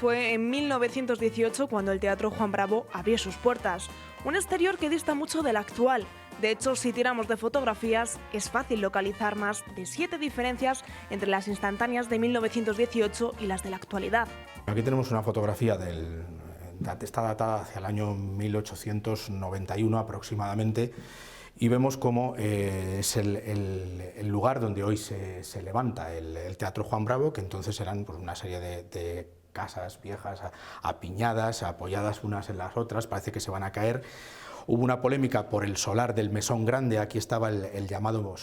Fue en 1918 cuando el Teatro Juan Bravo abrió sus puertas, un exterior que dista mucho del actual. De hecho, si tiramos de fotografías, es fácil localizar más de 7 diferencias entre las instantáneas de 1918 y las de la actualidad. Aquí tenemos una fotografía está datada hacia el año 1891 aproximadamente, y vemos cómo es el lugar donde hoy se levanta el Teatro Juan Bravo, que entonces eran pues, una serie de casas viejas apiñadas, apoyadas unas en las otras, parece que se van a caer. Hubo una polémica por el solar del Mesón Grande. Aquí estaba el llamado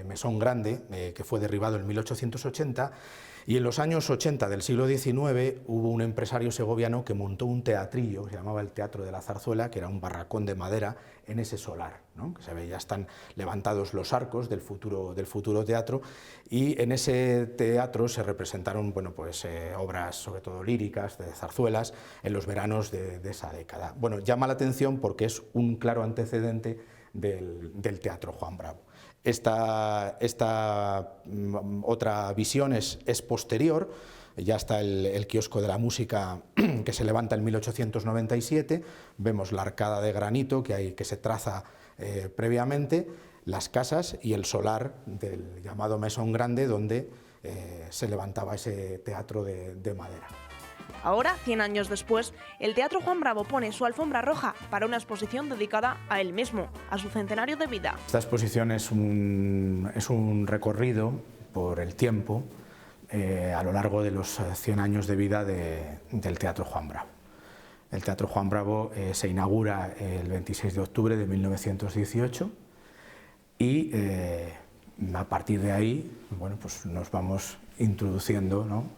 Mesón Grande, que fue derribado en 1880, y en los años 80 del siglo XIX hubo un empresario segoviano que montó un teatrillo que se llamaba el Teatro de la Zarzuela, que era un barracón de madera en ese solar, ¿no? Que se ve, ya están levantados los arcos del futuro teatro, y en ese teatro se representaron bueno, pues, obras sobre todo líricas, de zarzuelas, en los veranos de esa década. Bueno, llama la atención porque es un claro antecedente del Teatro Juan Bravo. Esta otra visión es posterior. Ya está el kiosco de la música que se levanta en 1897, vemos la arcada de granito que se traza previamente, las casas y el solar del llamado Mesón Grande, donde se levantaba ese teatro de madera. Ahora, 100 años después, el Teatro Juan Bravo pone su alfombra roja para una exposición dedicada a él mismo, a su centenario de vida. Esta exposición es un recorrido por el tiempo a lo largo de los 100 años de vida del Teatro Juan Bravo. El Teatro Juan Bravo se inaugura el 26 de octubre de 1918 y a partir de ahí bueno, pues nos vamos introduciendo, ¿no?,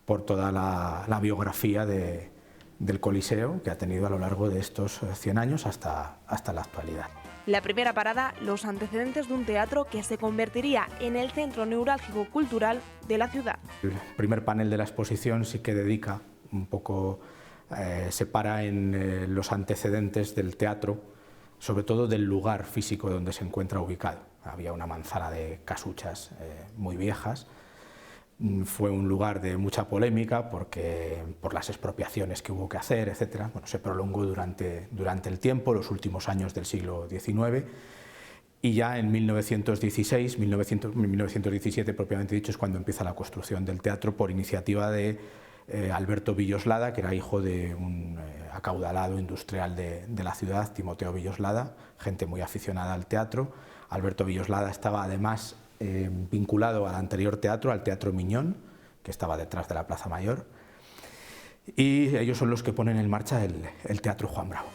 por toda la biografía del Coliseo que ha tenido a lo largo de estos 100 años hasta la actualidad. La primera parada, los antecedentes de un teatro que se convertiría en el centro neurálgico cultural de la ciudad. El primer panel de la exposición sí que dedica un poco, se para en los antecedentes del teatro, sobre todo del lugar físico donde se encuentra ubicado. Había una manzana de casuchas muy viejas. Fue un lugar de mucha polémica por las expropiaciones que hubo que hacer, etc. Bueno, se prolongó durante el tiempo, los últimos años del siglo XIX, y ya en 1917 propiamente dicho, es cuando empieza la construcción del teatro por iniciativa de Alberto Villoslada, que era hijo de un acaudalado industrial de la ciudad, Timoteo Villoslada, gente muy aficionada al teatro. Alberto Villoslada estaba además vinculado al anterior teatro, al Teatro Miñón, que estaba detrás de la Plaza Mayor, y ellos son los que ponen en marcha el Teatro Juan Bravo.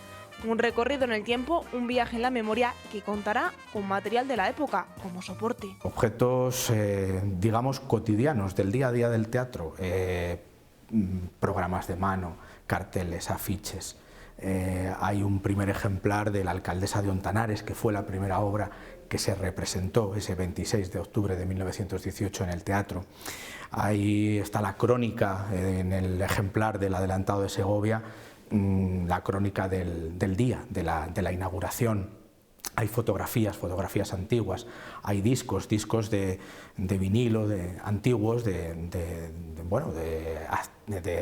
Un recorrido en el tiempo, un viaje en la memoria que contará con material de la época como soporte. Objetos, digamos, cotidianos del día a día del teatro, programas de mano, carteles, afiches. Hay un primer ejemplar de La alcaldesa de Ontanares, que fue la primera obra que se representó ese 26 de octubre de 1918 en el teatro. Ahí está la crónica en el ejemplar del adelantado de Segovia, la crónica del día, de la inauguración. Hay fotografías antiguas, hay discos de vinilo, antiguos, de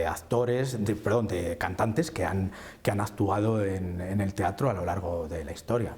actores, de cantantes que han actuado en el teatro a lo largo de la historia.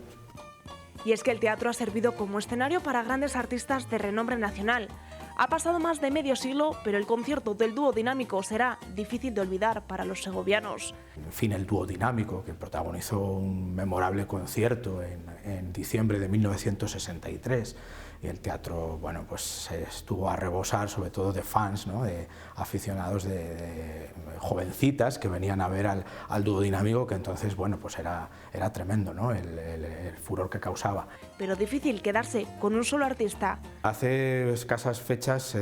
Y es que el teatro ha servido como escenario para grandes artistas de renombre nacional. Ha pasado más de medio siglo, pero el concierto del dúo dinámico será difícil de olvidar para los segovianos. En fin, el dúo dinámico, que protagonizó un memorable concierto en diciembre de 1963, y el teatro, bueno, pues estuvo a rebosar, sobre todo de fans, ¿no?, de aficionados, de jovencitas que venían a ver al dúo dinámico, que entonces, bueno, pues era tremendo, ¿no?, el furor que causaba. Pero difícil quedarse con un solo artista. Hace escasas fechas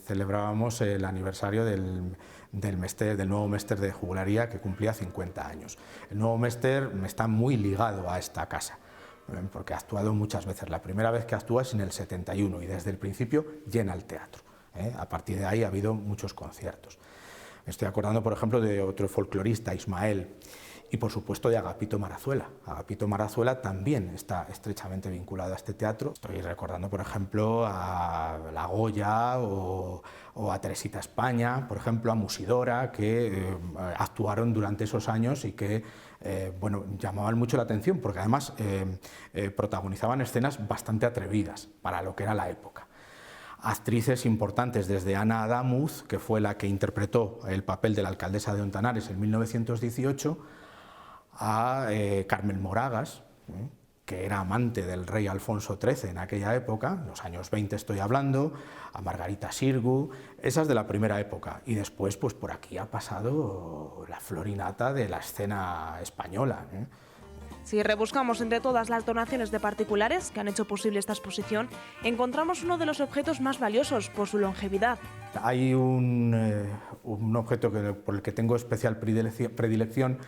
celebrábamos el aniversario del nuevo Mester de Juglaría, que cumplía 50 años. El nuevo Mester está muy ligado a esta casa, porque ha actuado muchas veces. La primera vez que actúa es en el 71 y desde el principio llena el teatro. A partir de ahí ha habido muchos conciertos. Me estoy acordando, por ejemplo, de otro folclorista, Ismael. y por supuesto de Agapito Marazuela. Agapito Marazuela también está estrechamente vinculado a este teatro. Estoy recordando, por ejemplo, a La Goya o a Teresita España, por ejemplo, a Musidora, que actuaron durante esos años y que bueno, llamaban mucho la atención, porque además protagonizaban escenas bastante atrevidas para lo que era la época. Actrices importantes, desde Ana Adamuz, que fue la que interpretó el papel de la alcaldesa de Ontanares en 1918, a Carmen Moragas, que era amante del rey Alfonso XIII en aquella época, en los años 20 estoy hablando, a Margarita Xirgu, esas de la primera época. Y después, pues por aquí ha pasado la florinata de la escena española. Si rebuscamos entre todas las donaciones de particulares que han hecho posible esta exposición, encontramos uno de los objetos más valiosos por su longevidad. Hay un objeto por el que tengo especial predilección,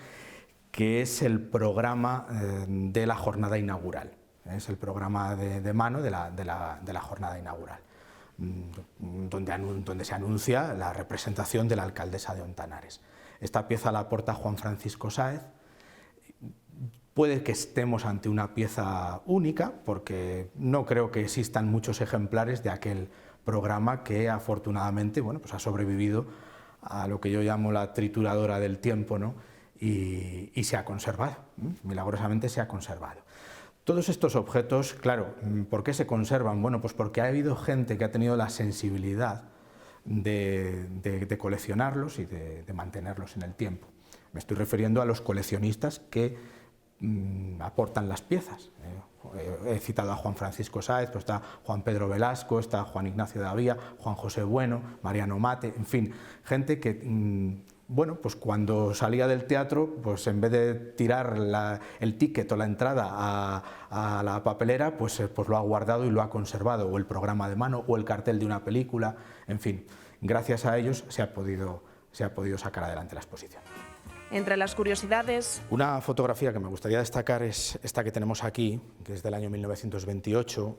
que es el programa de la jornada inaugural. Es el programa de mano de la jornada inaugural, donde se anuncia la representación de la alcaldesa de Ontanares. Esta pieza la aporta Juan Francisco Sáez. Puede que estemos ante una pieza única, porque no creo que existan muchos ejemplares de aquel programa que afortunadamente, bueno, pues ha sobrevivido a lo que yo llamo la trituradora del tiempo, ¿no? Y se ha conservado, milagrosamente se ha conservado. Todos estos objetos, claro, ¿por qué se conservan? Bueno, pues porque ha habido gente que ha tenido la sensibilidad de coleccionarlos y de mantenerlos en el tiempo. Me estoy refiriendo a los coleccionistas que aportan las piezas. He citado a Juan Francisco Sáez, pues está Juan Pedro Velasco, está Juan Ignacio de Avía, Juan José Bueno, Mariano Mate, en fin, gente que bueno, pues cuando salía del teatro, pues en vez de tirar el ticket o la entrada a la papelera, pues lo ha guardado y lo ha conservado, o el programa de mano, o el cartel de una película, en fin, gracias a ellos se ha podido sacar adelante la exposición. Entre las curiosidades... Una fotografía que me gustaría destacar es esta que tenemos aquí, que es del año 1928,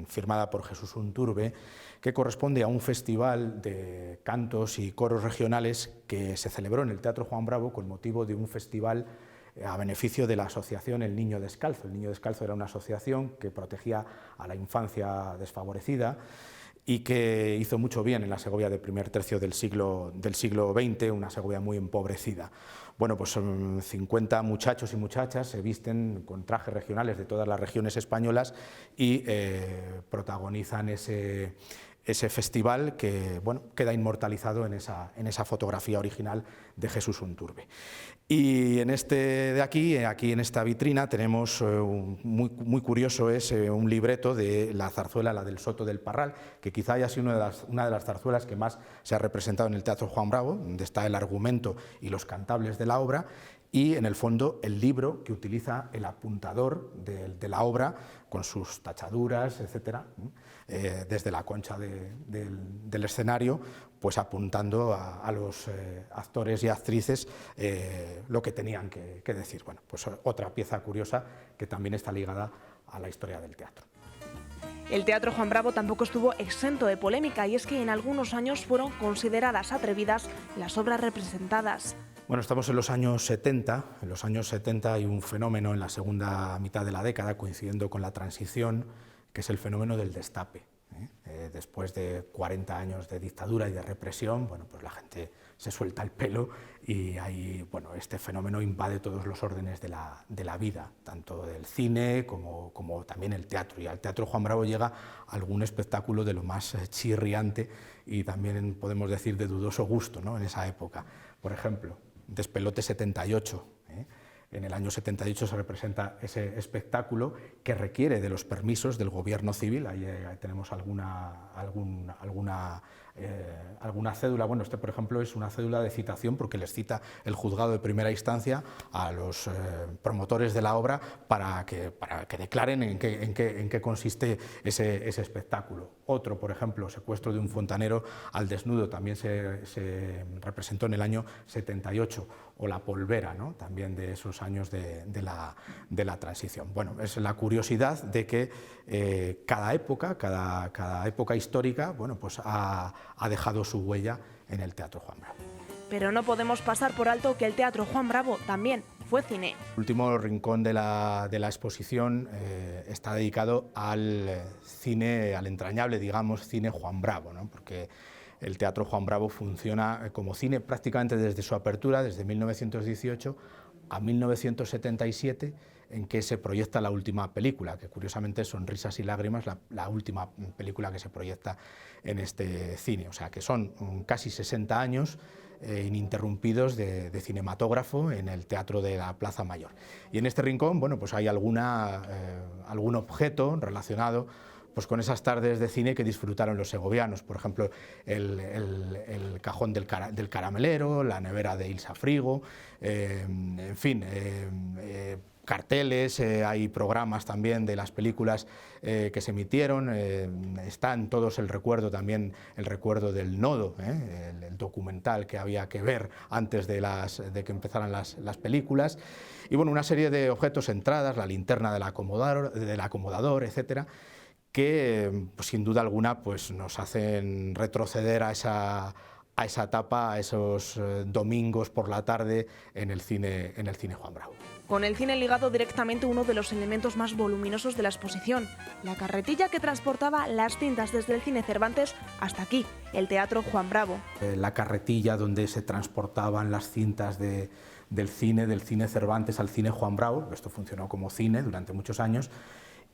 firmada por Jesús Unturbe, que corresponde a un festival de cantos y coros regionales que se celebró en el Teatro Juan Bravo con motivo de un festival a beneficio de la asociación El Niño Descalzo. El Niño Descalzo era una asociación que protegía a la infancia desfavorecida y que hizo mucho bien en la Segovia del primer tercio del siglo XX, una Segovia muy empobrecida. Bueno, pues 50 muchachos y muchachas se visten con trajes regionales de todas las regiones españolas y protagonizan ese festival que, bueno, queda inmortalizado en esa fotografía original de Jesús Unturbe. Y en aquí en esta vitrina tenemos, muy curioso, es un libreto de la zarzuela, la del Soto del Parral, que quizá haya sido una de las zarzuelas que más se ha representado en el Teatro Juan Bravo, donde está el argumento y los cantables de la obra, y en el fondo el libro que utiliza el apuntador de la obra con sus tachaduras, etcétera, desde la concha del escenario, pues apuntando a los actores y actrices lo que tenían que decir. Bueno, pues otra pieza curiosa que también está ligada a la historia del teatro. El Teatro Juan Bravo tampoco estuvo exento de polémica, y es que en algunos años fueron consideradas atrevidas las obras representadas. Bueno, estamos en los años 70. En los años 70 hay un fenómeno en la segunda mitad de la década, coincidiendo con la transición, que es el fenómeno del destape. Después de 40 años de dictadura y de represión, bueno, pues la gente se suelta el pelo y ahí, bueno, este fenómeno invade todos los órdenes de la vida, tanto del cine como también el teatro. Y al Teatro Juan Bravo llega algún espectáculo de lo más chirriante y también podemos decir de dudoso gusto, ¿no?, en esa época. Por ejemplo, Despelote 78. En el año 78 se representa ese espectáculo que requiere de los permisos del gobierno civil. Ahí tenemos alguna cédula. Bueno, por ejemplo, es una cédula de citación porque les cita el juzgado de primera instancia a los promotores de la obra para que declaren en qué consiste ese espectáculo. Otro, por ejemplo, Secuestro de un fontanero al desnudo, también se representó en el año 78, o La polvera, ¿no?, también de esos años de la transición. Bueno, es la curiosidad de que cada época histórica, bueno, pues ha dejado su huella en el Teatro Juan Bravo. Pero no podemos pasar por alto que el Teatro Juan Bravo también fue cine. El último rincón de la exposición está dedicado al cine, al entrañable, digamos, cine Juan Bravo, ¿no? Porque el Teatro Juan Bravo funciona como cine prácticamente desde su apertura, desde 1918 a 1977, en que se proyecta la última película, que curiosamente Sonrisas y lágrimas, la última película que se proyecta en este cine. O sea que son casi 60 años ininterrumpidos de cinematógrafo en el Teatro de la Plaza Mayor. Y en este rincón, bueno, pues hay algún objeto relacionado pues con esas tardes de cine que disfrutaron los segovianos, por ejemplo, el cajón del caramelero, la nevera de Ilsa Frigo, en fin, carteles, hay programas también de las películas que se emitieron, están todos el recuerdo también, el recuerdo del Nodo, el documental que había que ver antes de que empezaran las películas, y bueno, una serie de objetos, entradas, la linterna del acomodador, etcétera, que pues, sin duda alguna pues, nos hacen retroceder a esa etapa, a esos domingos por la tarde en el cine Juan Bravo. Con el cine ligado directamente uno de los elementos más voluminosos de la exposición, la carretilla que transportaba las cintas desde el cine Cervantes hasta aquí, el Teatro Juan Bravo. La carretilla donde se transportaban las cintas del cine Cervantes al cine Juan Bravo, esto funcionó como cine durante muchos años,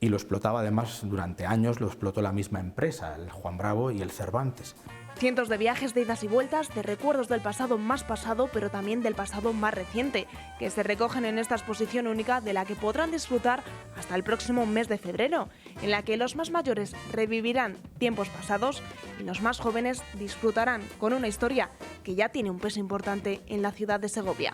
y lo explotaba además durante años, lo explotó la misma empresa, el Juan Bravo y el Cervantes. Cientos de viajes de idas y vueltas, de recuerdos del pasado más pasado, pero también del pasado más reciente, que se recogen en esta exposición única de la que podrán disfrutar hasta el próximo mes de febrero, en la que los más mayores revivirán tiempos pasados y los más jóvenes disfrutarán con una historia que ya tiene un peso importante en la ciudad de Segovia.